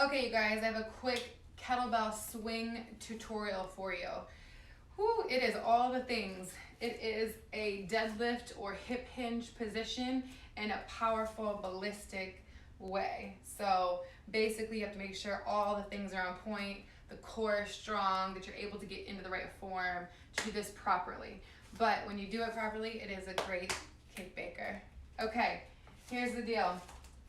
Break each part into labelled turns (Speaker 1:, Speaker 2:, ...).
Speaker 1: Okay, you guys, I have a quick kettlebell swing tutorial for you. Whew, it is all the things. It is a deadlift or hip hinge position in a powerful ballistic way. So basically you have to make sure all the things are on point, the core is strong, that you're able to get into the right form to do this properly. But when you do it properly, it is a great cake baker. Okay, here's the deal.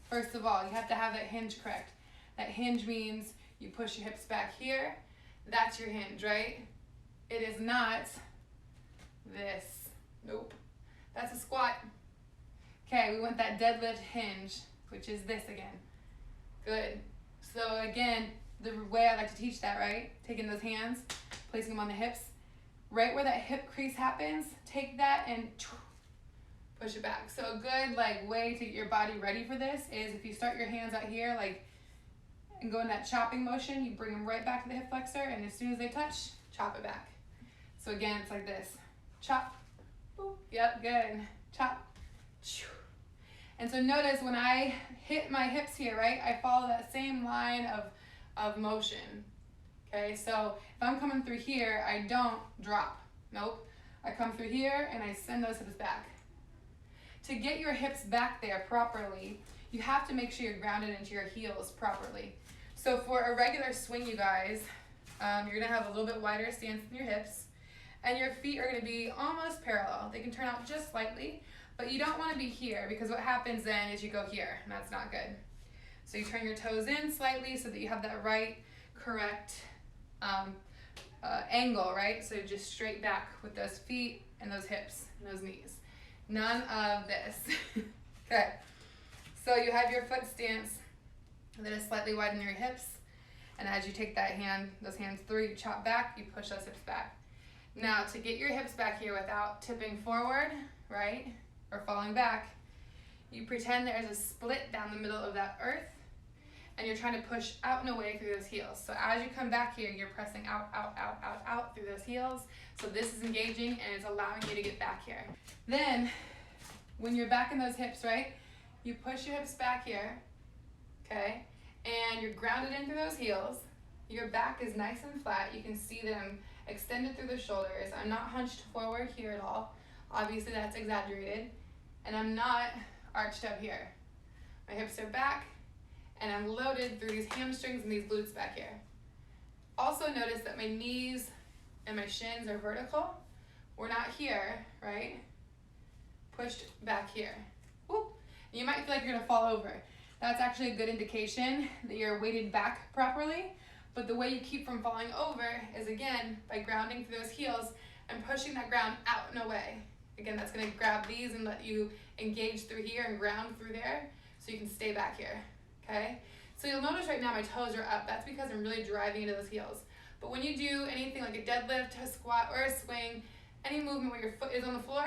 Speaker 1: First of all, you have to have that hinge correct. That hinge means you push your hips back here. That's your hinge, right? It is not this. Nope. That's a squat. Okay, we want that deadlift hinge, which is this again. Good. So again, the way I like to teach that, right? Taking those hands, placing them on the hips. Right where that hip crease happens, take that and push it back. So a good way to get your body ready for this is if you start your hands out here and go in that chopping motion, you bring them right back to the hip flexor, and as soon as they touch, chop it back. So again, it's like this. Chop. Boop. Yep, good. Chop. And so notice when I hit my hips here, right, I follow that same line of motion. Okay, so if I'm coming through here, I don't drop. Nope. I come through here and I send those hips back. To get your hips back there properly, you have to make sure you're grounded into your heels properly. So for a regular swing, you guys, you're gonna have a little bit wider stance in your hips, and your feet are gonna be almost parallel. They can turn out just slightly, but you don't wanna be here because what happens then is you go here, and that's not good. So you turn your toes in slightly so that you have that right, correct angle, right? So just straight back with those feet and those hips and those knees. None of this. Okay. So you have your foot stance that is slightly wider than your hips, and as you take those hands through, you chop back, you push those hips back. Now to get your hips back here without tipping forward, right, or falling back, you pretend there's a split down the middle of that earth, and you're trying to push out and away through those heels. So as you come back here, you're pressing out, out, out, out, out through those heels. So this is engaging and it's allowing you to get back here. Then, when you're back in those hips, right, you push your hips back here, okay, and you're grounded in through those heels. Your back is nice and flat. You can see that I'm extended through the shoulders. I'm not hunched forward here at all. Obviously that's exaggerated. And I'm not arched up here. My hips are back, and I'm loaded through these hamstrings and these glutes back here. Also notice that my knees and my shins are vertical. We're not here, right? Pushed back here. Whoop. You might feel like you're gonna fall over. That's actually a good indication that you're weighted back properly, but the way you keep from falling over is, again, by grounding through those heels and pushing that ground out and away. Again, that's gonna grab these and let you engage through here and ground through there so you can stay back here, okay? So you'll notice right now my toes are up. That's because I'm really driving into those heels. But when you do anything like a deadlift, a squat, or a swing, any movement where your foot is on the floor,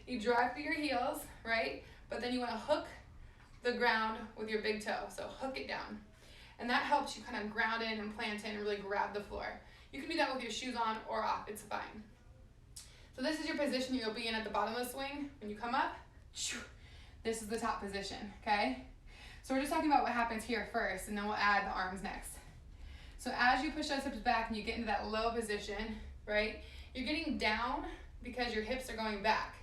Speaker 1: you drive through your heels, right? But then you wanna hook the ground with your big toe, so hook it down. And that helps you kind of ground in and plant in and really grab the floor. You can do that with your shoes on or off, it's fine. So this is your position you'll be in at the bottom of the swing. When you come up, this is the top position, okay? So we're just talking about what happens here first, and then we'll add the arms next. So as you push those hips back and you get into that low position, right, you're getting down because your hips are going back.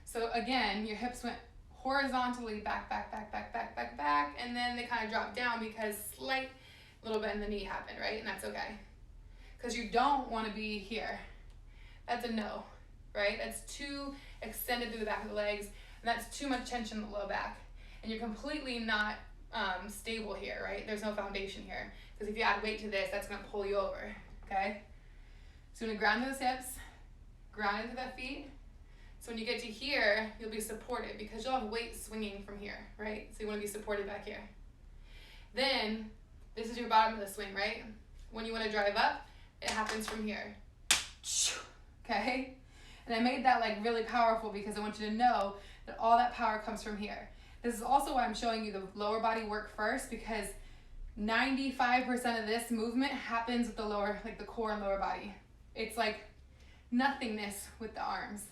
Speaker 1: So again, your hips went horizontally back, back, back, back, back, back, back, and then they kind of drop down because slight little bend in the knee happened, right? And that's okay. Because you don't want to be here. That's a no, right? That's too extended through the back of the legs, and that's too much tension in the low back. And you're completely not stable here, right? There's no foundation here. Because if you add weight to this, that's gonna pull you over, okay? So you're gonna ground those hips, ground into the feet. So when you get to here, you'll be supported because you'll have weight swinging from here, right? So you wanna be supported back here. Then, this is your bottom of the swing, right? When you wanna drive up, it happens from here, okay? And I made that really powerful because I want you to know that all that power comes from here. This is also why I'm showing you the lower body work first, because 95% of this movement happens with the lower, the core and lower body. It's like nothingness with the arms.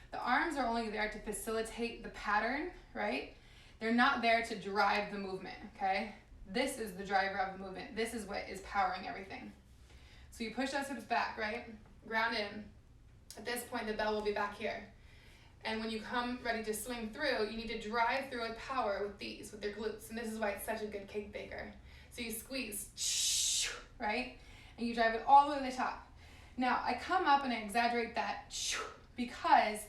Speaker 1: The arms are only there to facilitate the pattern, right? They're not there to drive the movement, okay? This is the driver of the movement. This is what is powering everything. So you push those hips back, right? Ground in. At this point, the bell will be back here. And when you come ready to swing through, you need to drive through with power with these, with your glutes. And this is why it's such a good cake baker. So you squeeze, right? And you drive it all the way to the top. Now, I come up and I exaggerate that because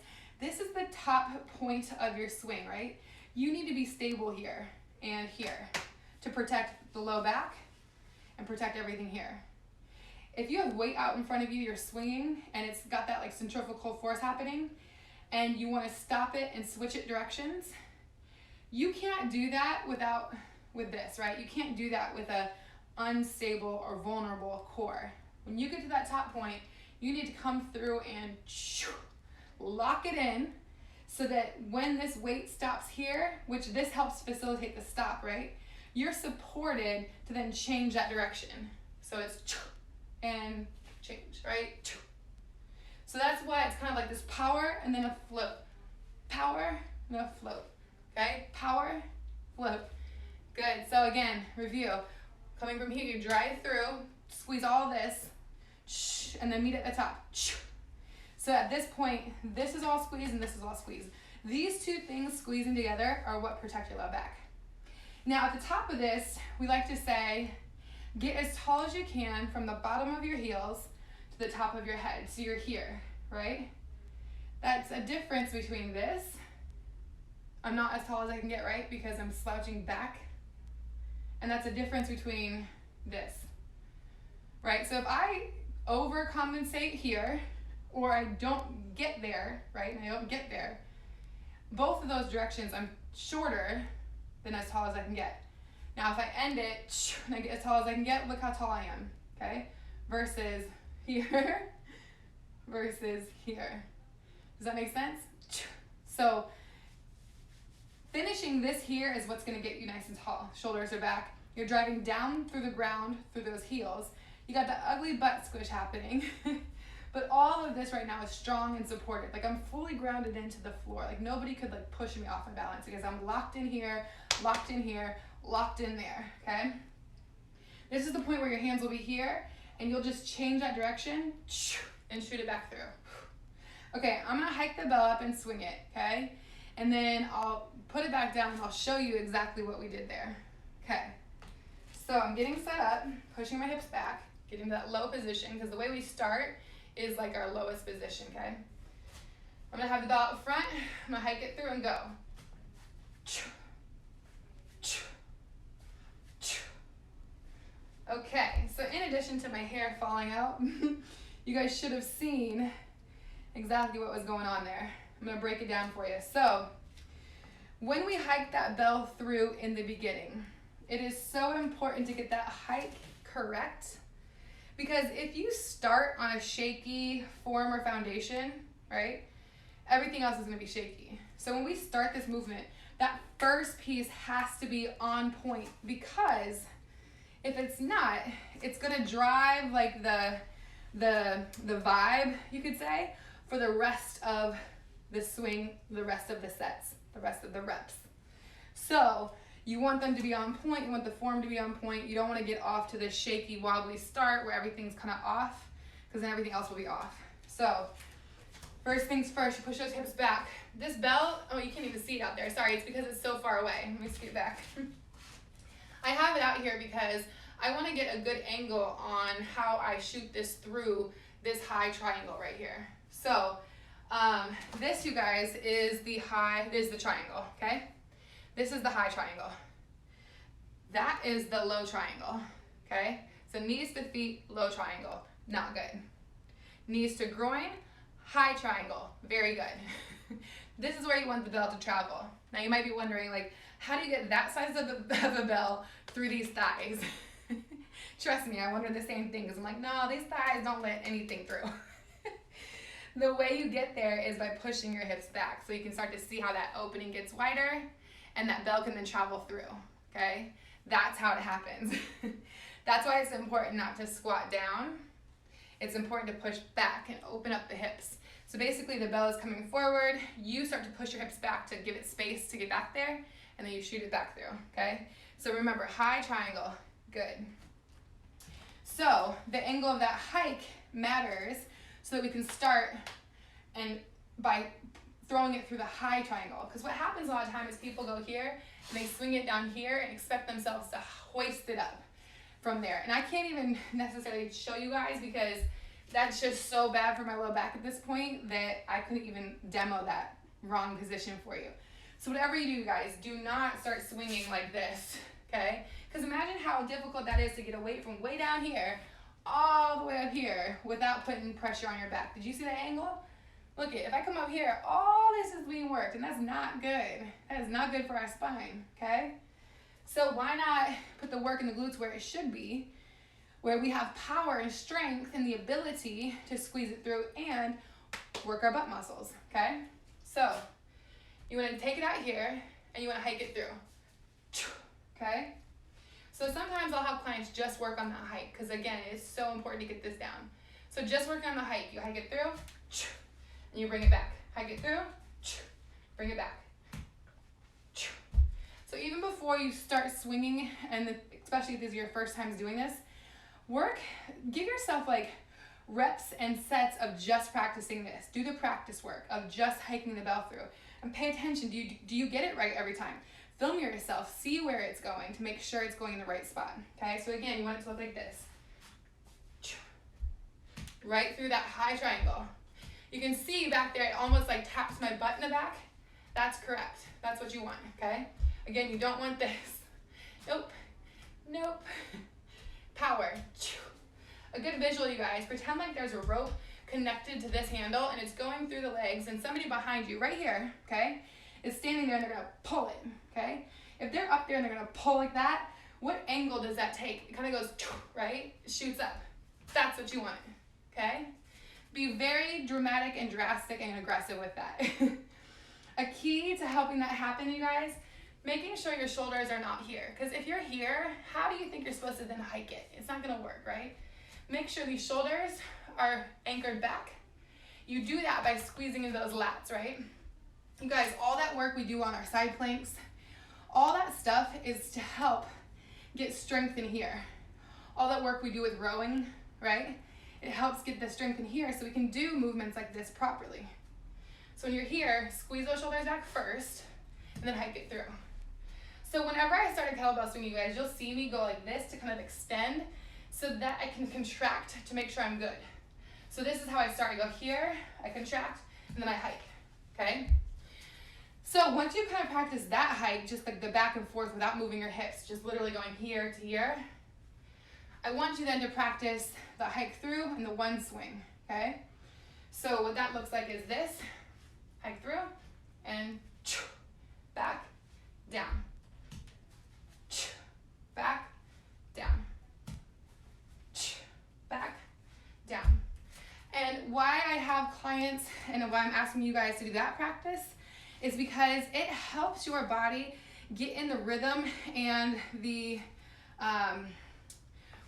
Speaker 1: this is the top point of your swing, right? You need to be stable here and here to protect the low back and protect everything here. If you have weight out in front of you, you're swinging, and it's got that like centrifugal force happening, and you want to stop it and switch it directions, you can't do that with this, right? You can't do that with a unstable or vulnerable core. When you get to that top point, you need to come through and lock it in so that when this weight stops here, which this helps facilitate the stop, right? You're supported to then change that direction. So it's and change, right? So that's why it's kind of like this power and then a float. Power and a float, okay? Power, float. Good, so again, review. Coming from here, you drive through, squeeze all this, and then meet at the top. So at this point, this is all squeeze and this is all squeeze. These two things squeezing together are what protect your low back. Now at the top of this, we like to say, get as tall as you can from the bottom of your heels to the top of your head. So you're here, right? That's a difference between this. I'm not as tall as I can get, right? Because I'm slouching back. And that's a difference between this, right? So if I overcompensate here, or I don't get there, right? And I don't get there, both of those directions, I'm shorter than as tall as I can get. Now, if I end it and I get as tall as I can get, look how tall I am, okay? Versus here, versus here. Does that make sense? So finishing this here is what's gonna get you nice and tall. Shoulders are back. You're driving down through the ground, through those heels. You got that ugly butt squish happening. But all of this right now is strong and supported. Like I'm fully grounded into the floor. Like nobody could like push me off my balance because I'm locked in here, locked in here, locked in there, okay? This is the point where your hands will be here and you'll just change that direction and shoot it back through. Okay, I'm gonna hike the bell up and swing it, okay? And then I'll put it back down and I'll show you exactly what we did there. Okay, so I'm getting set up, pushing my hips back, getting to that low position because the way we start is like our lowest position, okay? I'm gonna have the bell up front, I'm gonna hike it through and go. Okay, so in addition to my hair falling out, you guys should have seen exactly what was going on there. I'm gonna break it down for you. So, when we hike that bell through in the beginning, it is so important to get that hike correct, because if you start on a shaky form or foundation, right, everything else is gonna be shaky. So when we start this movement, that first piece has to be on point, because if it's not, it's gonna drive like the vibe, you could say, for the rest of the swing, the rest of the sets, the rest of the reps. So you want them to be on point, you want the form to be on point, you don't want to get off to this shaky, wobbly start where everything's kind of off, because then everything else will be off. So first things first, you push those hips back. This bell, oh, you can't even see it out there, sorry, it's because it's so far away. Let me scoot back. I have it out here because I want to get a good angle on how I shoot this through this high triangle right here. So this, you guys, is the triangle, okay? This is the high triangle. That is the low triangle, okay? So knees to feet, low triangle, not good. Knees to groin, high triangle, very good. This is where you want the bell to travel. Now you might be wondering, like, how do you get that size of a bell through these thighs? Trust me, I wonder the same thing, because I'm like, no, these thighs don't let anything through. The way you get there is by pushing your hips back, so you can start to see how that opening gets wider, and that bell can then travel through, okay? That's how it happens. That's why it's important not to squat down. It's important to push back and open up the hips. So basically the bell is coming forward, you start to push your hips back to give it space to get back there, and then you shoot it back through, okay? So remember, high triangle, good. So the angle of that hike matters so that we can start and by throwing it through the high triangle. Because what happens a lot of times is people go here and they swing it down here and expect themselves to hoist it up from there. And I can't even necessarily show you guys because that's just so bad for my low back at this point that I couldn't even demo that wrong position for you. So whatever you do, guys, do not start swinging like this, okay? Because imagine how difficult that is to get a weight from way down here all the way up here without putting pressure on your back. Did you see that angle? Look, if I come up here, all this is being worked, and that's not good. That is not good for our spine, okay? So why not put the work in the glutes where it should be, where we have power and strength and the ability to squeeze it through and work our butt muscles, okay? So you want to take it out here, and you want to hike it through, okay? So sometimes I'll have clients just work on that hike, because again, it's so important to get this down. So just working on the hike, you hike it through, and you bring it back. Hike it through, bring it back. So even before you start swinging, and especially if this is your first time doing this, give yourself like reps and sets of just practicing this. Do the practice work of just hiking the bell through. And pay attention, do you get it right every time? Film yourself, see where it's going to make sure it's going in the right spot, okay? So again, you want it to look like this. Right through that high triangle. You can see back there, it almost like taps my butt in the back. That's correct. That's what you want, okay? Again, you don't want this. Nope, nope. Power. A good visual, you guys. Pretend like there's a rope connected to this handle and it's going through the legs and somebody behind you right here, okay, is standing there and they're gonna pull it, okay? If they're up there and they're gonna pull like that, what angle does that take? It kind of goes, right? It shoots up. That's what you want, okay? Be very dramatic and drastic and aggressive with that. A key to helping that happen, you guys, making sure your shoulders are not here. Because if you're here, how do you think you're supposed to then hike it? It's not gonna work, right? Make sure these shoulders are anchored back. You do that by squeezing into those lats, right? You guys, all that work we do on our side planks, all that stuff is to help get strength in here. All that work we do with rowing, right? It helps get the strength in here so we can do movements like this properly. So when you're here, squeeze those shoulders back first and then hike it through. So whenever I start a kettlebell swing, you guys, you'll see me go like this to kind of extend so that I can contract to make sure I'm good. So this is how I start. I go here, I contract, and then I hike, okay? So once you kind of practice that hike, just like the back and forth without moving your hips, just literally going here to here, I want you then to practice the hike through and the one swing, okay? So what that looks like is this, hike through, and back, down, back, down, back, down. And why I have clients and why I'm asking you guys to do that practice is because it helps your body get in the rhythm and the,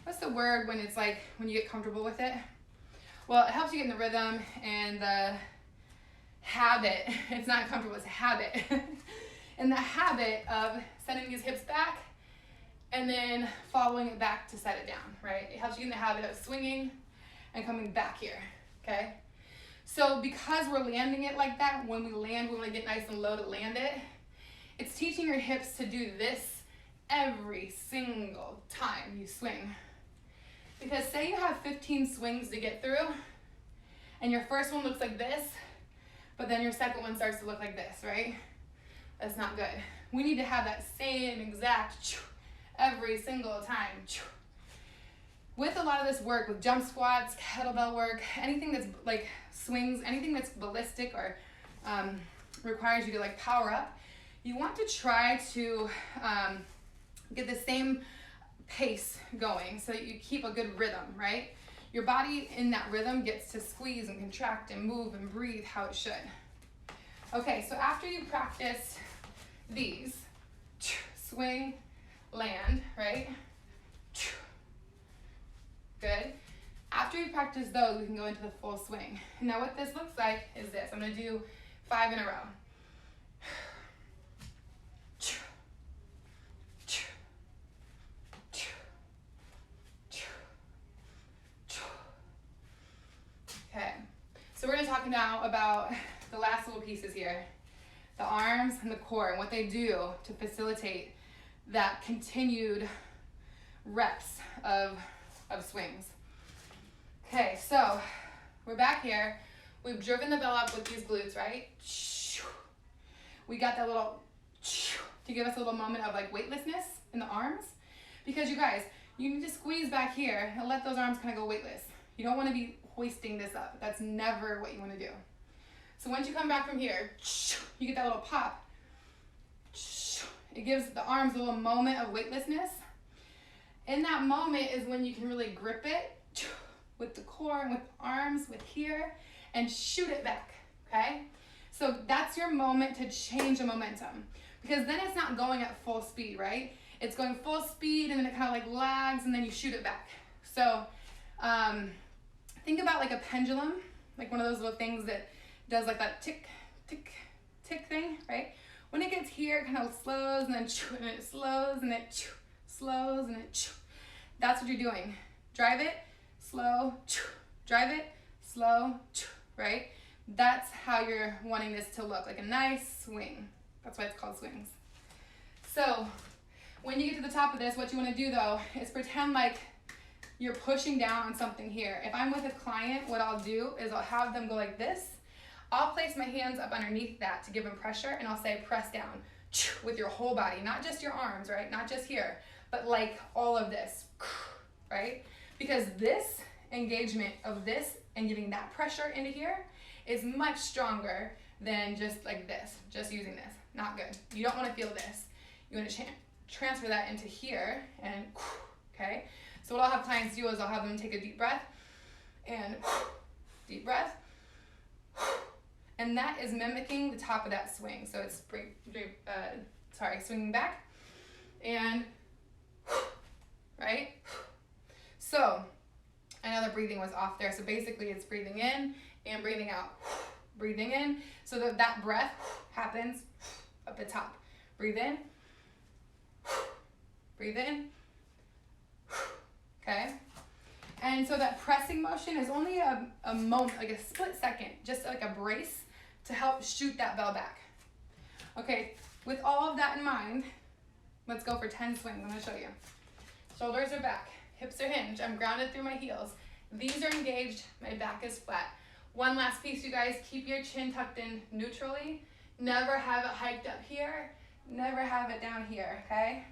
Speaker 1: what's the word when it's like, when you get comfortable with it? Well, it helps you get in the rhythm and the habit, it's not comfortable, it's a habit. And the habit of sending these hips back and then following it back to set it down, right? It helps you get in the habit of swinging and coming back here, okay? So because we're landing it like that, when we land, we want to get nice and low to land it. It's teaching your hips to do this every single time you swing. Because say you have 15 swings to get through, and your first one looks like this, but then your second one starts to look like this, right? That's not good. We need to have that same exact every single time. With a lot of this work, with jump squats, kettlebell work, anything that's like swings, anything that's ballistic or requires you to like power up, you want to try to get the same pace going so that you keep a good rhythm, right? Your body in that rhythm gets to squeeze and contract and move and breathe how it should. Okay, so after you practice these, swing, land, right? Good. After you practice those, we can go into the full swing. Now what this looks like is this. I'm gonna do 5 in a row. now about the last little pieces here. The arms and the core and what they do to facilitate that continued reps of swings. Okay, so we're back here. We've driven the bell up with these glutes, right? We got that little, to give us a little moment of like weightlessness in the arms. Because you guys, you need to squeeze back here and let those arms kind of go weightless. You don't want to be hoisting this up. That's never what you want to do. So once you come back from here, you get that little pop. It gives the arms a little moment of weightlessness. In that moment is when you can really grip it with the core and with the arms, with here, and shoot it back, okay? So that's your moment to change the momentum. Because then it's not going at full speed, right? It's going full speed and then it kind of like lags and then you shoot it back. So think about like a pendulum, like one of those little things that does like that tick, tick, tick thing, right? When it gets here, it kind of slows and then and it slows and it slows and it. That's what you're doing. Drive it, slow, drive it, slow, right? That's how you're wanting this to look, like a nice swing. That's why it's called swings. So when you get to the top of this, what you want to do though is pretend like you're pushing down on something here. If I'm with a client, what I'll do is I'll have them go like this. I'll place my hands up underneath that to give them pressure, and I'll say press down with your whole body, not just your arms, right? Not just here, but like all of this, right? Because this engagement of this and giving that pressure into here is much stronger than just like this, just using this. Not good. You don't want to feel this. You want to transfer that into here and, okay? So what I'll have clients do is I'll have them take a deep breath and deep breath. And that is mimicking the top of that swing. So it's swinging back and, right? So I know the breathing was off there. So basically it's breathing in and breathing out. Breathing in so that that breath happens up the top. Breathe in. Breathe in. Okay? And so that pressing motion is only a moment, like a split second, just like a brace to help shoot that bell back. Okay, with all of that in mind, let's go for 10 swings. I'm gonna show you. Shoulders are back, hips are hinged, I'm grounded through my heels. These are engaged, my back is flat. One last piece, you guys, keep your chin tucked in neutrally. Never have it hiked up here, never have it down here, okay?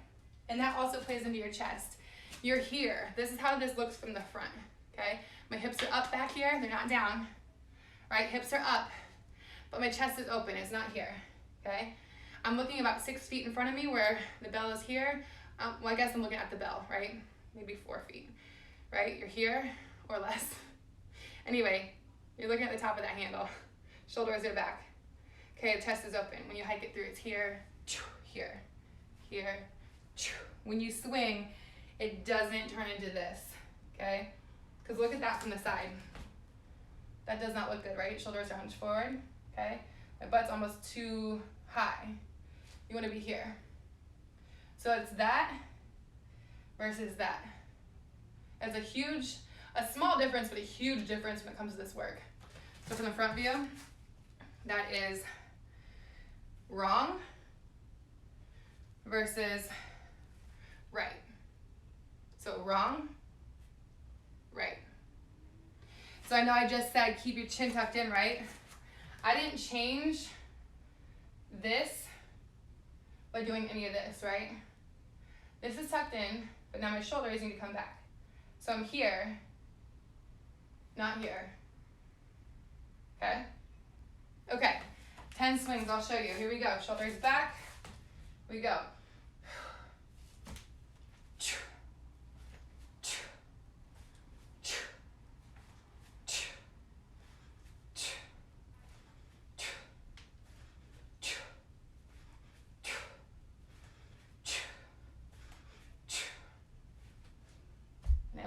Speaker 1: And that also plays into your chest. You're here. This is how this looks from the front, okay? My hips are up back here, they're not down, right? Hips are up, but my chest is open, it's not here, okay? I'm looking about 6 feet in front of me where the bell is here. Well, I guess I'm looking at the bell, right? Maybe 4 feet, right? You're here or less. Anyway, you're looking at the top of that handle. Shoulders are back. Okay, the chest is open. When you hike it through, it's here, here, here. When you swing, it doesn't turn into this, okay? Because look at that from the side. That does not look good, right? Shoulders are hunched forward, okay? My butt's almost too high. You want to be here. So it's that versus that. It's a small difference, but a huge difference when it comes to this work. So from the front view, that is wrong versus right. So wrong, right. So I know I just said keep your chin tucked in, right? I didn't change this by doing any of this, right? This is tucked in, but now my shoulders need to come back. So I'm here, not here, okay? Okay, 10 swings, I'll show you. Here we go, shoulders back, we go.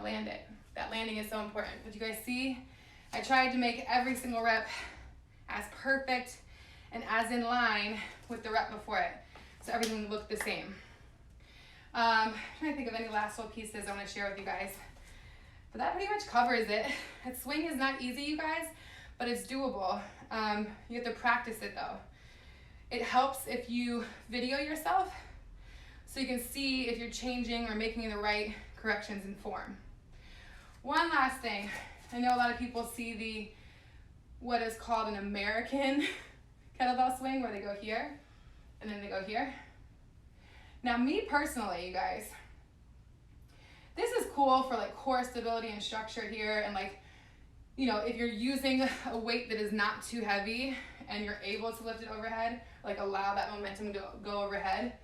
Speaker 1: Land it. That landing is so important. But you guys see, I tried to make every single rep as perfect and as in line with the rep before it. So everything looked the same. I'm trying to think of any last little pieces I want to share with you guys. But that pretty much covers it. That swing is not easy, you guys, but it's doable. You have to practice it though. It helps if you video yourself so you can see if you're changing or making the right corrections in form. One last thing. I know a lot of people see what is called an American kettlebell swing, where they go here and then they go here. Now, me personally, you guys, this is cool for like core stability and structure here, and like, you know, if you're using a weight that is not too heavy and you're able to lift it overhead, like allow that momentum to go overhead,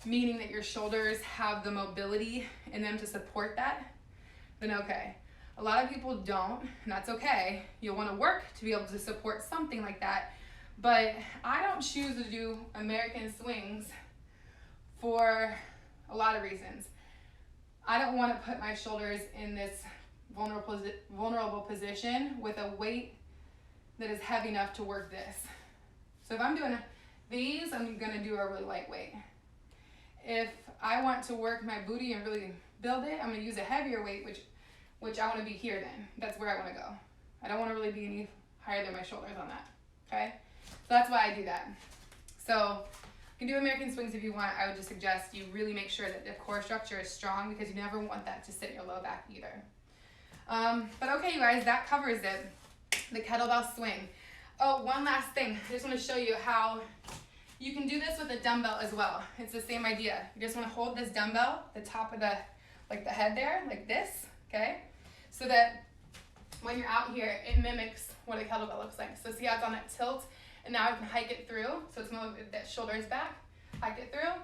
Speaker 1: meaning that your shoulders have the mobility in them to support that, then okay. A lot of people don't, and that's okay. You'll want to work to be able to support something like that, but I don't choose to do American swings for a lot of reasons. I don't want to put my shoulders in this vulnerable position with a weight that is heavy enough to work this. So if I'm doing these, I'm going to do a really light weight. If I want to work my booty and really build it, I'm going to use a heavier weight, which I want to be here then. That's where I want to go. I don't want to really be any higher than my shoulders on that, okay? So that's why I do that. So you can do American swings if you want. I would just suggest you really make sure that the core structure is strong, because you never want that to sit in your low back either. But okay, you guys, that covers it. The kettlebell swing. Oh, one last thing. I just want to show you how you can do this with a dumbbell as well. It's the same idea. You just want to hold this dumbbell, the top of the head there, like this, okay? So that when you're out here, it mimics what a kettlebell looks like. So see how it's on that tilt? And now I can hike it through. So it's more that shoulders back. Hike it through.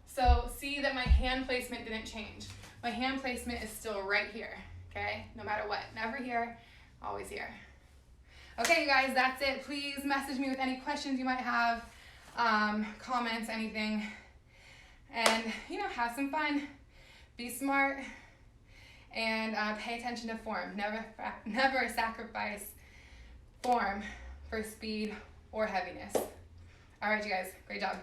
Speaker 1: So see that my hand placement didn't change. My hand placement is still right here, okay? No matter what, never here, always here. Okay, you guys, that's it. Please message me with any questions you might have, comments, anything. And, you know, have some fun, be smart, and pay attention to form. Never sacrifice form for speed or heaviness. All right, you guys, great job.